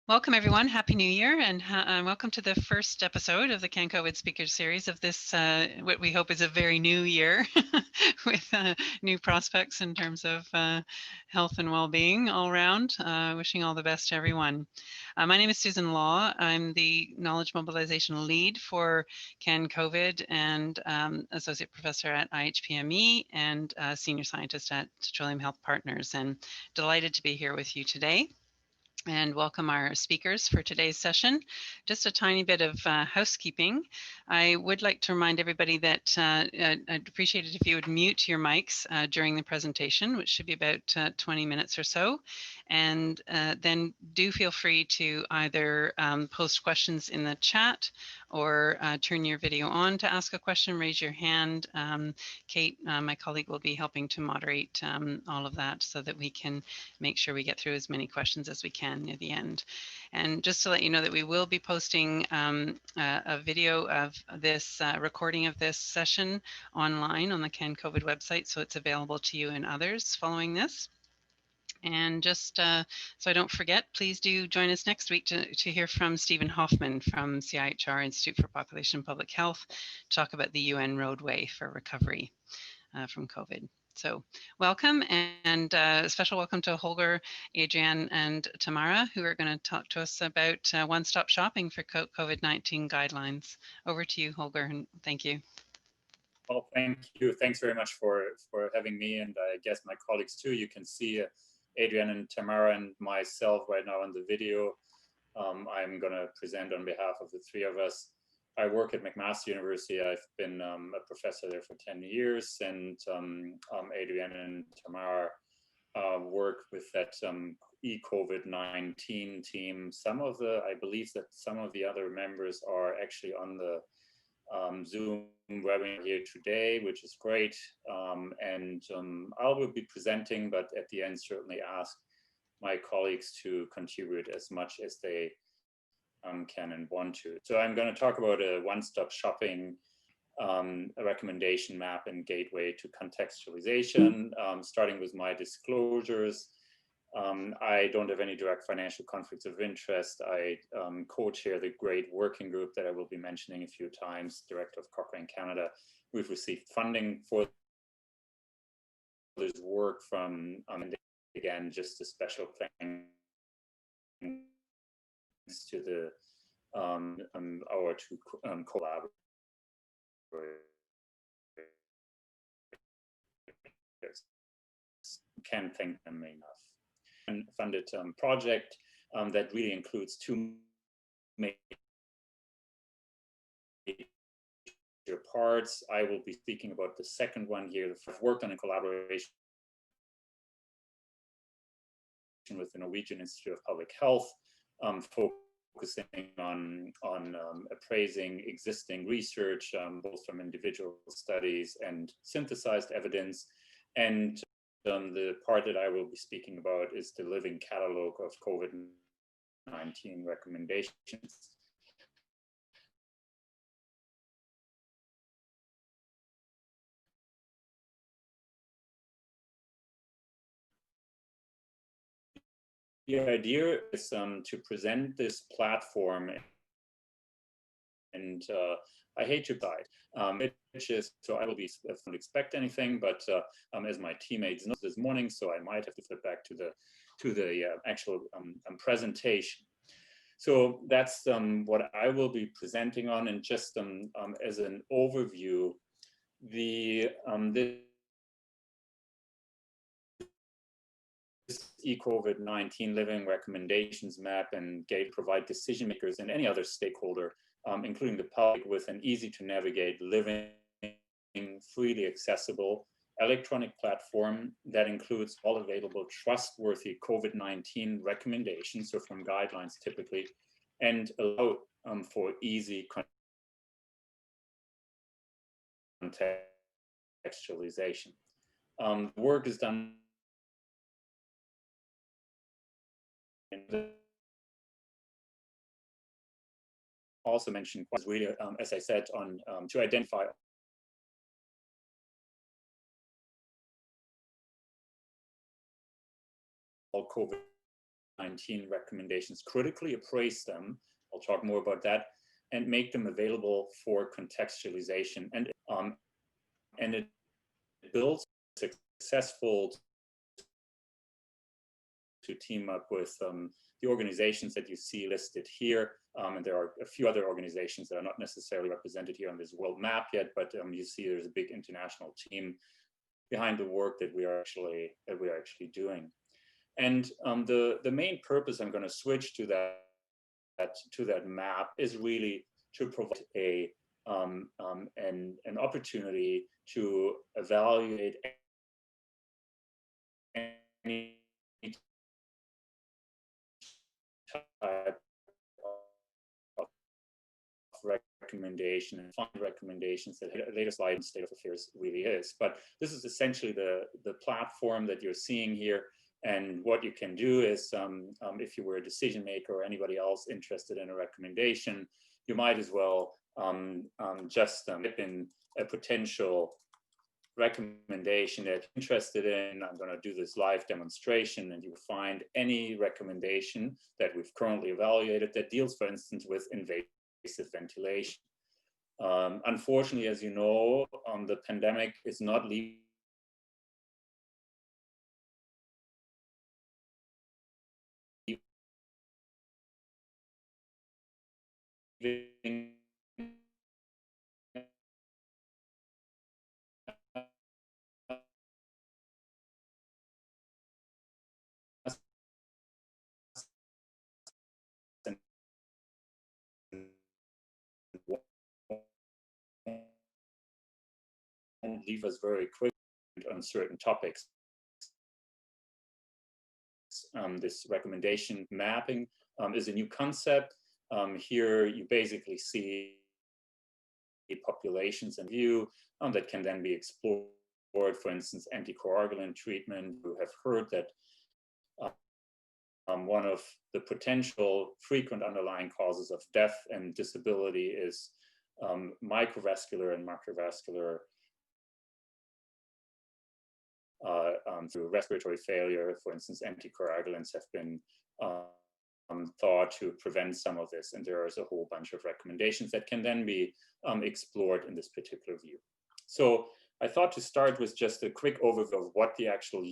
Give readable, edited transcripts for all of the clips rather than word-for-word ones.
Welcome everyone, Happy New Year, and welcome to the first episode of the CanCOVID Speaker Series of this, what we hope is a very new year with new prospects in terms of health and well-being all around. Wishing all the best to everyone. My name is Susan Law. I'm the Knowledge Mobilization Lead for CanCOVID and Associate Professor at IHPME and Senior Scientist at Petroleum Health Partners, and delighted to be here with you today and welcome our speakers for today's session. Just a tiny bit of housekeeping. I would like to remind everybody that I'd appreciate it if you would mute your mics during the presentation, which should be about 20 minutes or so. And then do feel free to either post questions in the chat or turn your video on to ask a question, raise your hand. Kate, my colleague, will be helping to moderate all of that so that we can make sure we get through as many questions as we can near the end. And just to let you know that we will be posting a video of this recording of this session online on the CanCOVID website, so it's available to you and others following this. And just so I don't forget, please do join us next week to hear from Stephen Hoffman from CIHR Institute for Population and Public Health to talk about the UN roadway for recovery from COVID. So welcome, and a special welcome to Holger, Adrienne, and Tamara, who are going to talk to us about one-stop shopping for COVID-19 guidelines. Over to you, Holger, and thank you. Well, thank you. Thanks very much for having me, and I guess my colleagues too. You can see Adrienne and Tamara and myself right now on the video. I'm going to present on behalf of the three of us. I work at McMaster University. I've been a professor there for 10 years, and Adrienne and Tamara work with that COVID-19 team. I believe that some of the other members are actually on the Zoom webinar here today, which is great. I will be presenting, but at the end, certainly ask my colleagues to contribute as much as they can and want to. So I'm going to talk about a one-stop shopping, a recommendation map and gateway to contextualization, starting with my disclosures. I don't have any direct financial conflicts of interest. I co-chair the great working group that I will be mentioning a few times, director of Cochrane Canada. We've received funding for this work from, again, just a special thanks to the our two collaborators. Can't thank them enough. And funded project that really includes two major parts. I will be speaking about the second one here. I've worked on a collaboration with the Norwegian Institute of Public Health, focusing on appraising existing research, both from individual studies and synthesized evidence. And the part that I will be speaking about is the living catalog of COVID-19 recommendations. The idea is to present this platform, and I hate to guide, so I will be, I don't expect anything, but as my teammates know this morning, so I might have to flip back to the actual presentation. So that's what I will be presenting on, and just as an overview, this COVID-19 living recommendations map and gate provide decision makers and any other stakeholder, including the public, with an easy to navigate, living, freely accessible electronic platform that includes all available trustworthy COVID-19 recommendations, so from guidelines typically, and allow for easy contextualization. Work is done also mentioned really, as I said, on to identify all COVID COVID-19 recommendations, critically appraise them, I'll talk more about that, and make them available for contextualization. And it builds successful to team up with the organizations that you see listed here. And there are a few other organizations that are not necessarily represented here on this world map yet, but you see there's a big international team behind the work that we are actually doing. And the main purpose, I'm going to switch to that map, is really to provide an opportunity to evaluate any type of recommendation and find recommendations that the latest slide in state of affairs really is. But this is essentially the platform that you're seeing here. And what you can do is, if you were a decision maker or anybody else interested in a recommendation, you might as well just type in a potential recommendation that you're interested in. I'm going to do this live demonstration, and you find any recommendation that we've currently evaluated that deals, for instance, with invasive ventilation. Unfortunately, as you know, the pandemic is not leaving and leave us very quick on certain topics. This recommendation mapping is a new concept. Here you basically see populations in view that can then be explored. For instance, anticoagulant treatment. You have heard that one of the potential frequent underlying causes of death and disability is microvascular and macrovascular through respiratory failure. For instance, anticoagulants have been thought to prevent some of this, and there is a whole bunch of recommendations that can then be explored in this particular view. So I thought to start with just a quick overview of what the actual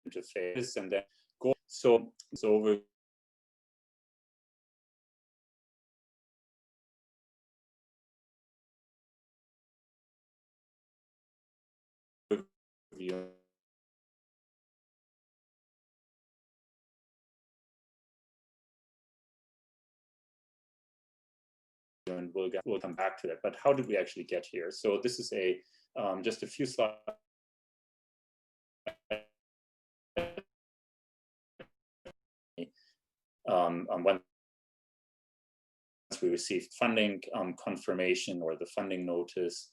interface, and then go so it's over. And we'll come back to that. But how did we actually get here? So this is a just a few slides. Once we received funding confirmation or the funding notice,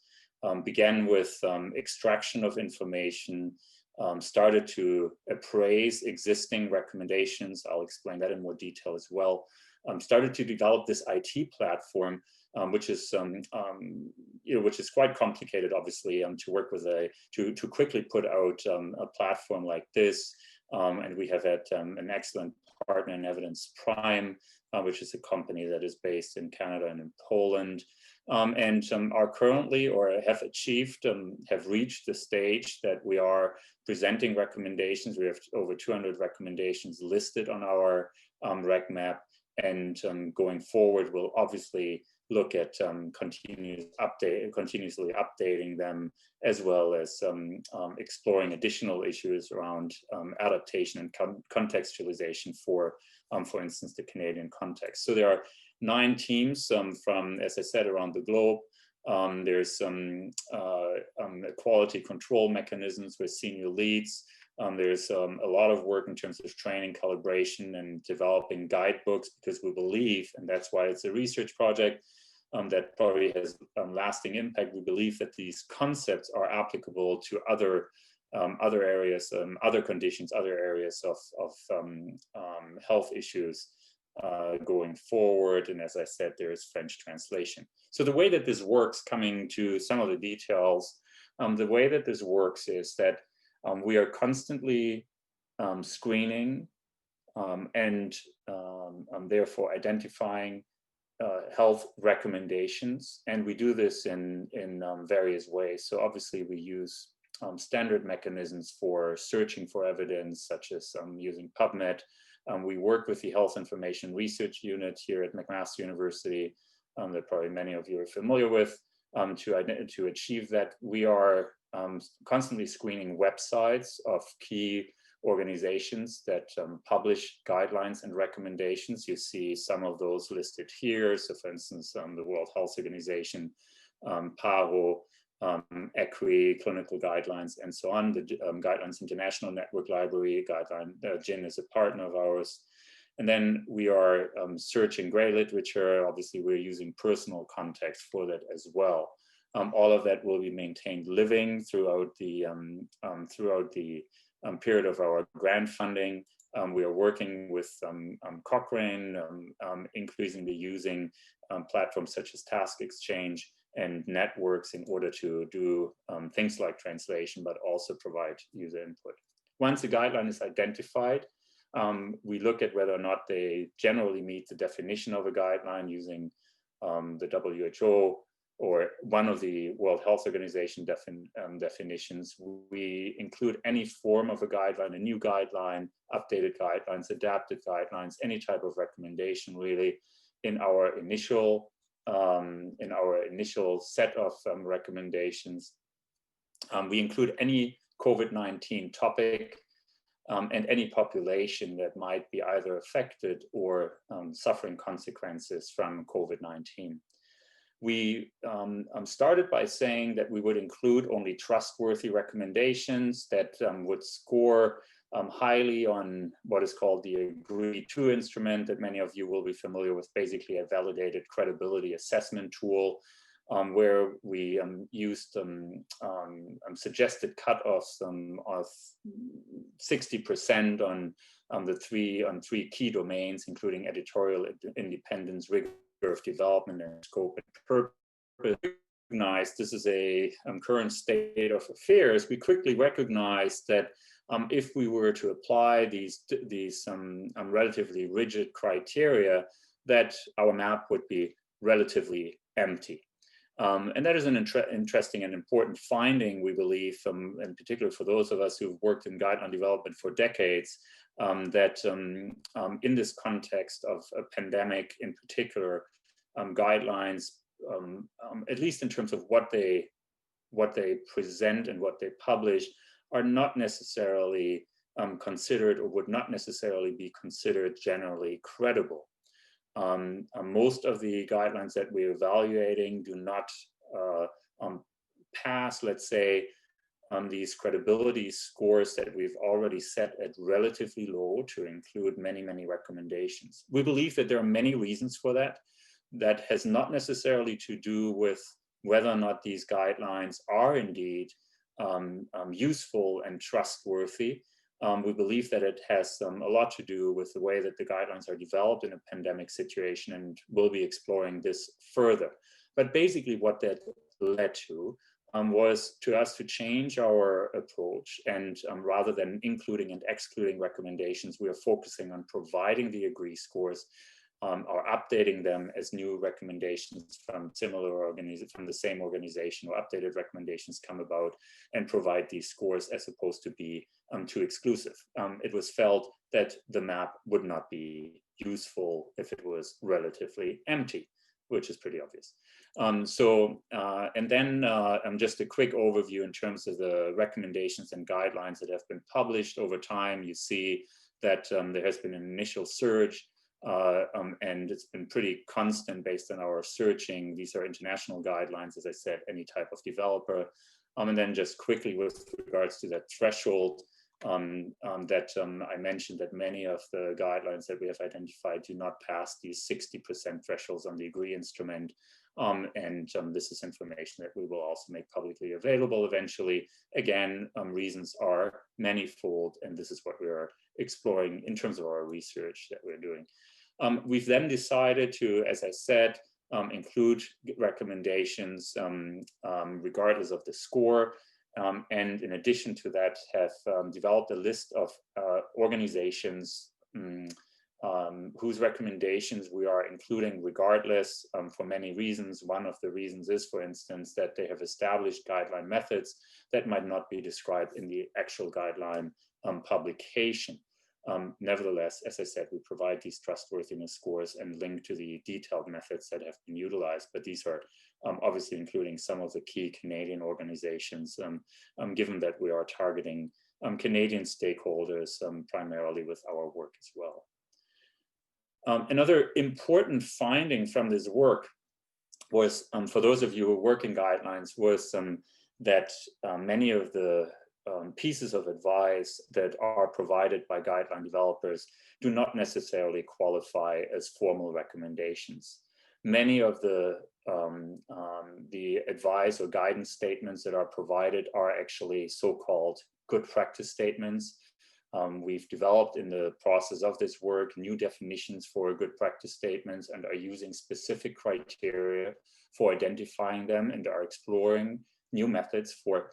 began with extraction of information, started to appraise existing recommendations. I'll explain that in more detail as well. Started to develop this IT platform, which is quite complicated, obviously, to work with to quickly put out a platform like this. And we have had an excellent partner in Evidence Prime, which is a company that is based in Canada and in Poland, and are currently or have achieved, have reached the stage that we are presenting recommendations. We have over 200 recommendations listed on our rec map, and going forward, we'll obviously look at continuously updating them, as well as exploring additional issues around adaptation and contextualization for instance, the Canadian context. So there are 9 teams from, as I said, around the globe. There's some quality control mechanisms with senior leads. There's a lot of work in terms of training, calibration, and developing guidebooks, because we believe, and that's why it's a research project that probably has lasting impact. We believe that these concepts are applicable to other areas, other conditions, other areas of health issues going forward. And as I said, there is French translation. So the way that this works, coming to some of the details, the way that this works is that we are constantly screening and therefore identifying health recommendations. And we do this in various ways. So obviously we use standard mechanisms for searching for evidence, such as using PubMed. We work with the Health Information Research Unit here at McMaster University, that probably many of you are familiar with, to achieve that. We are constantly screening websites of key organizations that publish guidelines and recommendations. You see some of those listed here. So for instance, the World Health Organization, PAHO, ECRI, clinical guidelines, and so on. The Guidelines International Network Library, GIN is a partner of ours. And then we are searching gray literature. Obviously, we're using personal context for that as well. All of that will be maintained living throughout the period of our grant funding. We are working with Cochrane, increasingly using platforms such as Task Exchange and networks in order to do things like translation, but also provide user input. Once a guideline is identified, we look at whether or not they generally meet the definition of a guideline using the WHO or one of the World Health Organization definitions. We include any form of a guideline, a new guideline, updated guidelines, adapted guidelines, any type of recommendation really in our initial set of recommendations. We include any COVID-19 topic and any population that might be either affected or suffering consequences from COVID-19. We started by saying that we would include only trustworthy recommendations that would score highly on what is called the Agree To instrument that many of you will be familiar with, basically a validated credibility assessment tool where we used suggested cutoffs of 60% on three key domains, including editorial independence, rigor of development, and scope and purpose. This is a current state of affairs. We quickly recognized that if we were to apply these relatively rigid criteria, that our map would be relatively empty. And that is an interesting and important finding, we believe, in particular for those of us who've worked in guideline development for decades, that in this context of a pandemic in particular, guidelines, at least in terms of what they present and what they publish, are not necessarily considered or would not necessarily be considered generally credible. Most of the guidelines that we're evaluating do not pass, let's say, these credibility scores that we've already set at relatively low to include many, many recommendations. We believe that there are many reasons for that. That has not necessarily to do with whether or not these guidelines are indeed useful and trustworthy. We believe that it has a lot to do with the way that the guidelines are developed in a pandemic situation, and we'll be exploring this further. But basically what that led to was to us to change our approach, and rather than including and excluding recommendations, we are focusing on providing the Agree scores or updating them as new recommendations from the same organization, or updated recommendations come about, and provide these scores as opposed to be too exclusive. It was felt that the map would not be useful if it was relatively empty, which is pretty obvious. And then just a quick overview in terms of the recommendations and guidelines that have been published over time. You see that there has been an initial surge, and it's been pretty constant based on our searching. These are international guidelines, as I said, any type of developer. And then just quickly with regards to that threshold that I mentioned, that many of the guidelines that we have identified do not pass these 60% thresholds on the Agree instrument. And this is information that we will also make publicly available eventually. Again, reasons are manifold, and this is what we are exploring in terms of our research that we're doing. We've then decided to, as I said, include recommendations regardless of the score. And in addition to that, have developed a list of organizations whose recommendations we are including regardless for many reasons. One of the reasons is, for instance, that they have established guideline methods that might not be described in the actual guideline publication. Nevertheless, as I said, we provide these trustworthiness scores and link to the detailed methods that have been utilized, but these are obviously including some of the key Canadian organizations, given that we are targeting Canadian stakeholders primarily with our work as well. Another important finding from this work was, for those of you who work in guidelines, was that many of the pieces of advice that are provided by guideline developers do not necessarily qualify as formal recommendations. Many of the advice or guidance statements that are provided are actually so-called good practice statements. We've developed in the process of this work new definitions for good practice statements and are using specific criteria for identifying them and are exploring new methods for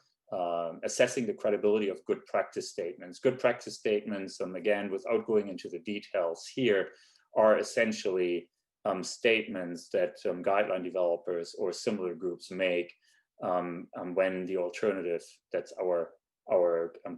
assessing the credibility of good practice statements. Good practice statements, again, without going into the details here, are essentially statements that guideline developers or similar groups make when the alternative, that's our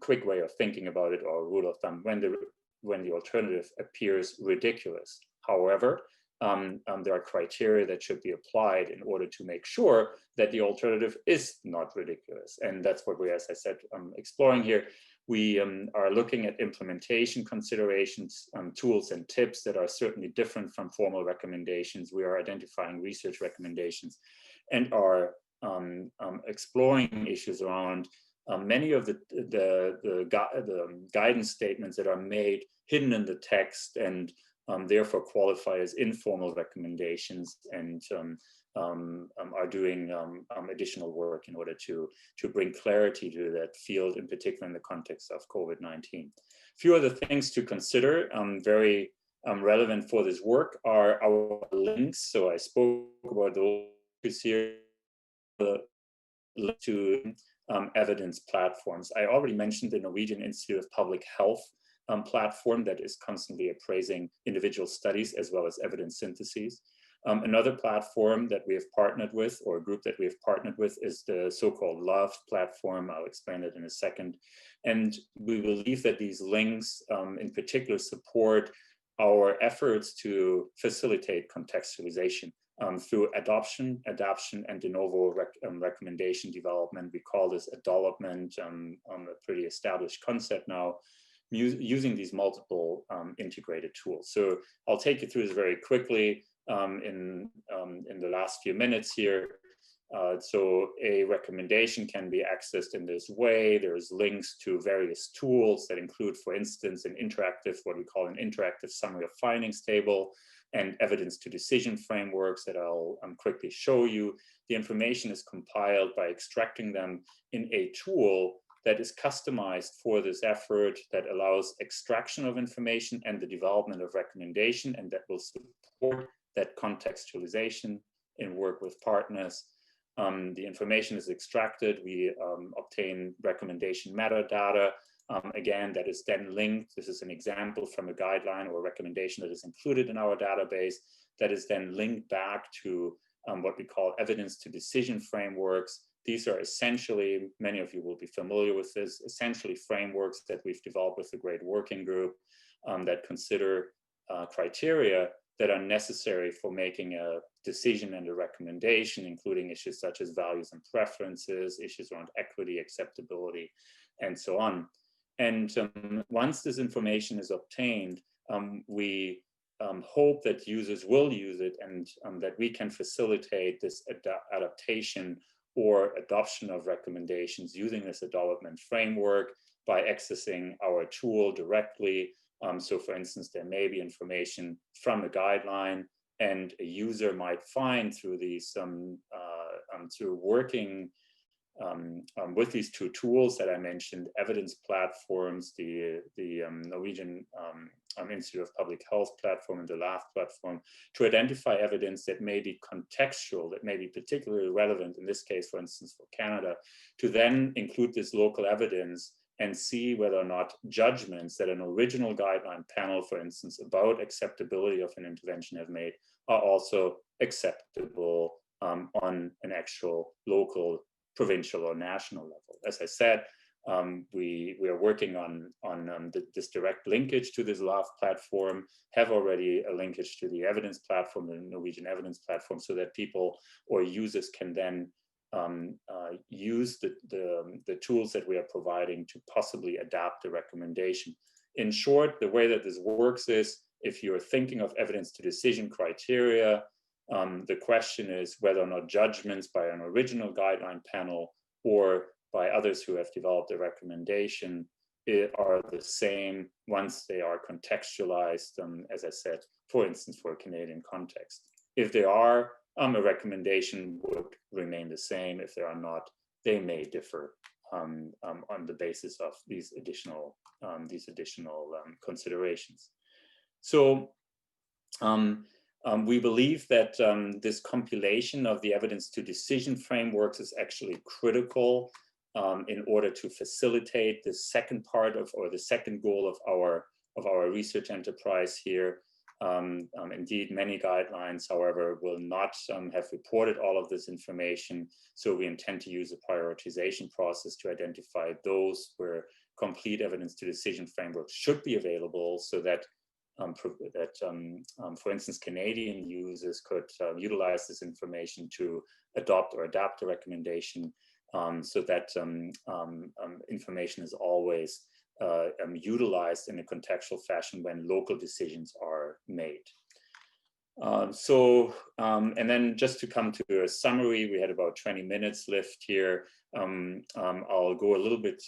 quick way of thinking about it, or rule of thumb, when the alternative appears ridiculous. However, there are criteria that should be applied in order to make sure that the alternative is not ridiculous. And that's what we, as I said, exploring here. We are looking at implementation considerations, tools and tips that are certainly different from formal recommendations. We are identifying research recommendations and are exploring issues around many of the guidance statements that are made hidden in the text and therefore qualify as informal recommendations, and are doing additional work in order to bring clarity to that field, in particular in the context of COVID-19. A few other things to consider, very relevant for this work, are our links. So I spoke about those here, to evidence platforms. I already mentioned the Norwegian Institute of Public Health platform that is constantly appraising individual studies as well as evidence syntheses. Another platform that we have partnered with, or a group that we have partnered with, is the so-called LOVE platform. I'll explain it in a second. And we believe that these links in particular support our efforts to facilitate contextualization through adoption, adaption, and de novo recommendation development. We call this development, a pretty established concept now, using these multiple integrated tools. So I'll take you through this very quickly in the last few minutes here. So a recommendation can be accessed in this way. There's links to various tools that include, for instance, an interactive, what we call an interactive summary of findings table, and evidence to decision frameworks that I'll quickly show you. The information is compiled by extracting them in a tool that is customized for this effort, that allows extraction of information and the development of recommendation, and that will support that contextualization in work with partners. The information is extracted. We obtain recommendation metadata. Again, that is then linked. This is an example from a guideline or recommendation that is included in our database that is then linked back to what we call evidence to decision frameworks. These are essentially, many of you will be familiar with this, essentially frameworks that we've developed with a great working group that consider criteria that are necessary for making a decision and a recommendation, including issues such as values and preferences, issues around equity, acceptability, and so on. And once this information is obtained, we hope that users will use it, and that we can facilitate this adaptation or adoption of recommendations using this development framework by accessing our tool directly. So for instance, there may be information from a guideline, and a user might find through these through working with these two tools that I mentioned, evidence platforms, the Norwegian Institute of Public Health platform and the LAF platform to identify evidence that may be contextual, that may be particularly relevant, in this case, for instance, for Canada, to then include this local evidence and see whether or not judgments that an original guideline panel, for instance, about acceptability of an intervention have made are also acceptable on an actual local, provincial, or national level. As I said, we are working on this direct linkage to this LAF platform, have already a linkage to the evidence platform, the Norwegian evidence platform, so that people or users can then use the tools that we are providing to possibly adapt the recommendation. In short, the way that this works is, if you're thinking of evidence to decision criteria, the question is whether or not judgments by an original guideline panel or by others who have developed a recommendation are the same once they are contextualized, as I said, for instance, for a Canadian context. If they are, a recommendation would remain the same. If they are not, they may differ on the basis of these additional considerations. So we believe that this compilation of the evidence to decision frameworks is actually critical in order to facilitate the second part of, or the second goal of our research enterprise here. Indeed, many guidelines, however, will not have reported all of this information. So we intend to use a prioritization process to identify those where complete evidence to decision frameworks should be available, so that for instance, Canadian users could utilize this information to adopt or adapt a recommendation, so that information is always utilized in a contextual fashion when local decisions are made. And then just to come to a summary, we had about 20 minutes left here. I'll go a little bit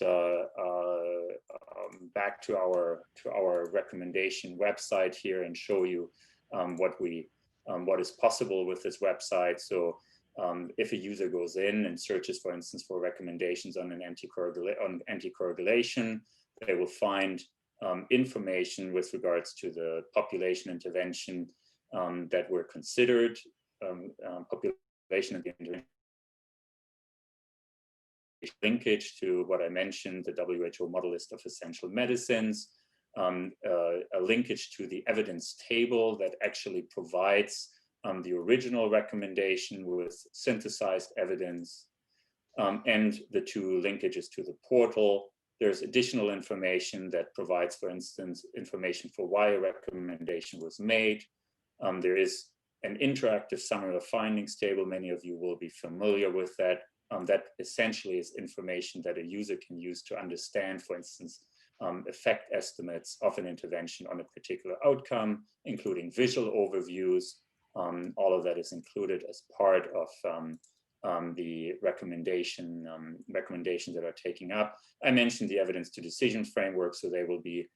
back to our recommendation website here and show you what is possible with this website. So if a user goes in and searches, for instance, for recommendations on anticoagulation, they will find information with regards to the population intervention that were considered, population intervention linkage to what I mentioned, the WHO model list of essential medicines, a linkage to the evidence table that actually provides the original recommendation with synthesized evidence, and the two linkages to the portal. There's additional information that provides, for instance, information for why a recommendation was made. There is an interactive summary of findings table. Many of you will be familiar with that. That essentially is information that a user can use to understand, for instance, effect estimates of an intervention on a particular outcome, including visual overviews. All of that is included as part of the recommendations that are taken up. I mentioned the evidence to decision framework, so they will be,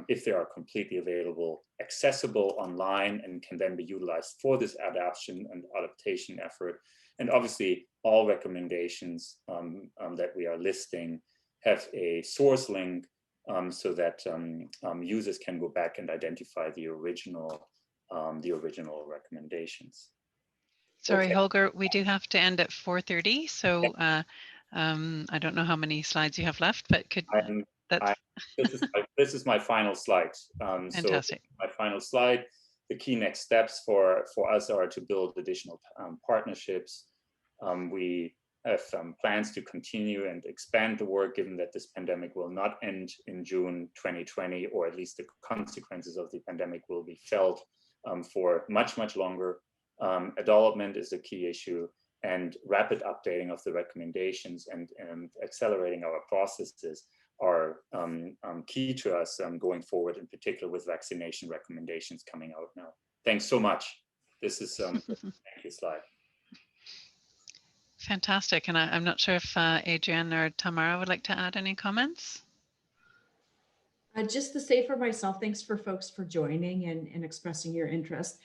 if they are completely available, accessible online and can then be utilized for this adaptation and adaptation effort. And obviously, all recommendations that we are listing have a source link so that users can go back and identify the original recommendations. Sorry, Okay. Holger, we do have to end at 4:30. So I don't know how many slides you have left, but this is my final slide. Fantastic. So my final slide. The key next steps for us are to build additional partnerships. We have plans to continue and expand the work, given that this pandemic will not end in June 2020, or at least the consequences of the pandemic will be felt for much, much longer. Development is a key issue, and rapid updating of the recommendations and accelerating our processes are key to us going forward, in particular with vaccination recommendations coming out now. Thanks so much. This is thank you slide. Fantastic. And I'm not sure if Adrienne or Tamara would like to add any comments. Just to say for myself, thanks for folks for joining and expressing your interest.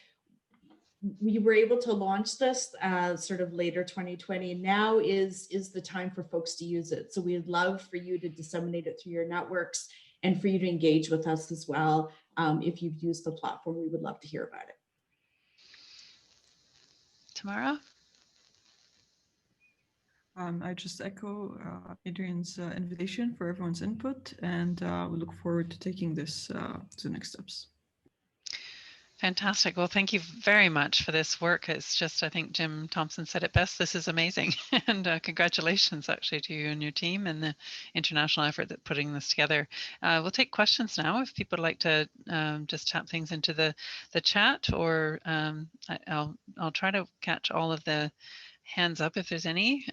We were able to launch this sort of later 2020. Now is the time for folks to use it. So we'd love for you to disseminate it through your networks and for you to engage with us as well. If you've used the platform, we would love to hear about it. Tamara? I just echo Adrienne's invitation for everyone's input, and we look forward to taking this to the next steps. Fantastic. Well, thank you very much for this work. It's just, I think Jim Thompson said it best. This is amazing. And congratulations actually to you and your team and the international effort that putting this together. We'll take questions now if people would like to just tap things into the chat, or I'll try to catch all of the hands up if there's any.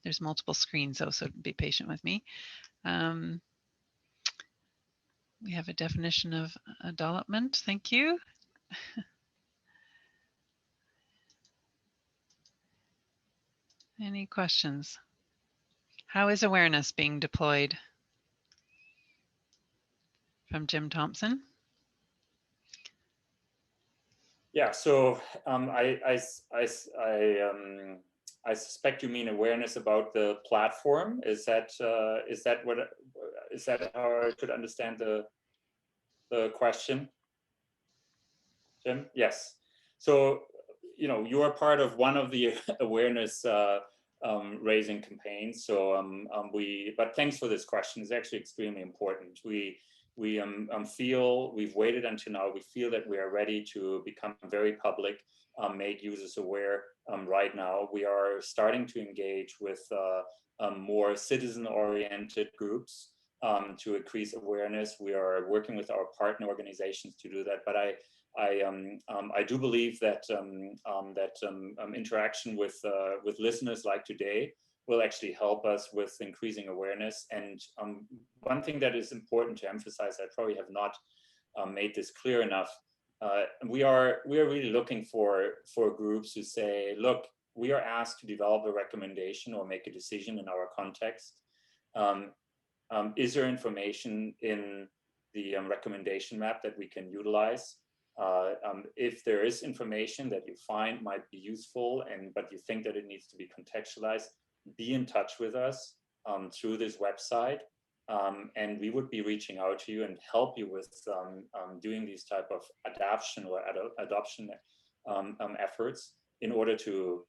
There's multiple screens though, so be patient with me. We have a definition of development. Thank you. Any questions? How is awareness being deployed? From Jim Thompson. Yeah, so I suspect you mean awareness about the platform. Is that how I should understand the question, Jim? Yes. So you are part of one of the awareness raising campaigns. So but thanks for this question. It's actually extremely important. We feel we've waited until now. We feel that we are ready to become very public, make users aware right now. We are starting to engage with more citizen-oriented groups to increase awareness. We are working with our partner organizations to do that. But I do believe that interaction with listeners like today will actually help us with increasing awareness. And one thing that is important to emphasize, I probably have not made this clear enough. We are really looking for groups who say, look, we are asked to develop a recommendation or make a decision in our context. Is there information in the recommendation map that we can utilize? If there is information that you find might be useful, but you think that it needs to be contextualized, be in touch with us through this website, and we would be reaching out to you and help you with doing these type of adaptation or adoption efforts in order to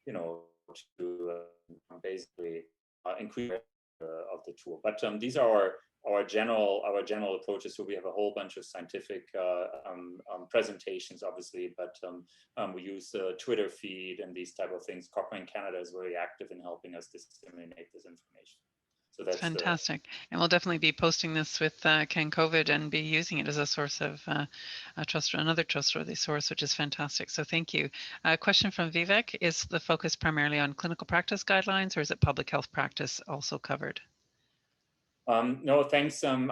basically increase of the tool. But these are our general approaches. So we have a whole bunch of scientific presentations, obviously, but we use the Twitter feed and these type of things. Cochrane Canada is very active in helping us disseminate this information. So that's fantastic. And we'll definitely be posting this with CanCOVID and be using it as a source of another trustworthy source, which is fantastic. So thank you. A question from Vivek: is the focus primarily on clinical practice guidelines, or is it public health practice also covered? No, thanks. You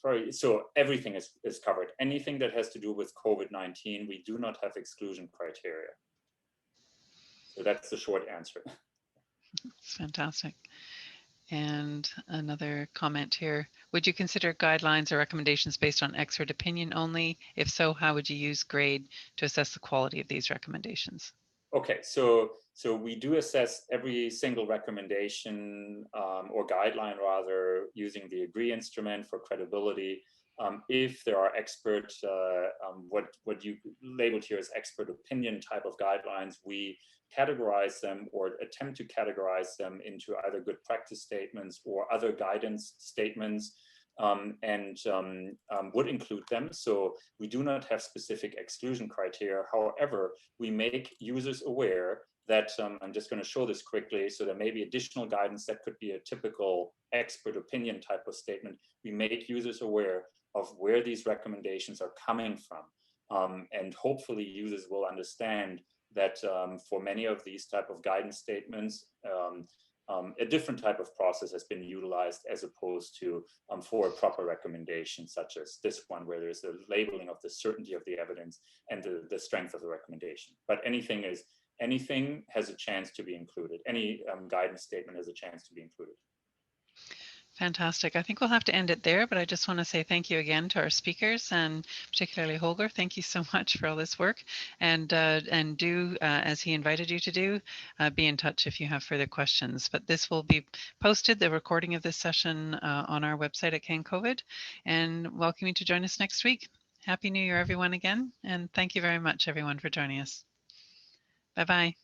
probably, so everything is covered. Anything that has to do with COVID-19, we do not have exclusion criteria. So that's the short answer. It's fantastic. And another comment here: would you consider guidelines or recommendations based on expert opinion only? If so, how would you use GRADE to assess the quality of these recommendations? Okay, so we do assess every single recommendation or guideline rather using the AGREE instrument for credibility. If there are expert, what you labeled here as expert opinion type of guidelines, we categorize them or attempt to categorize them into either good practice statements or other guidance statements, and would include them. So we do not have specific exclusion criteria. However, we make users aware that, I'm just going to show this quickly, so there may be additional guidance that could be a typical expert opinion type of statement. We make users aware of where these recommendations are coming from. And hopefully users will understand that for many of these type of guidance statements, a different type of process has been utilized as opposed to for a proper recommendation, such as this one, where there's a labeling of the certainty of the evidence and the strength of the recommendation. But anything has a chance to be included. Any guidance statement has a chance to be included. Fantastic. I think we'll have to end it there, but I just want to say thank you again to our speakers, and particularly Holger. Thank you so much for all this work, and do as he invited you to do, be in touch if you have further questions. But this will be posted, the recording of this session, on our website at CanCOVID, and welcome you to join us next week. Happy New Year, everyone, again, and thank you very much, everyone, for joining us. Bye-bye.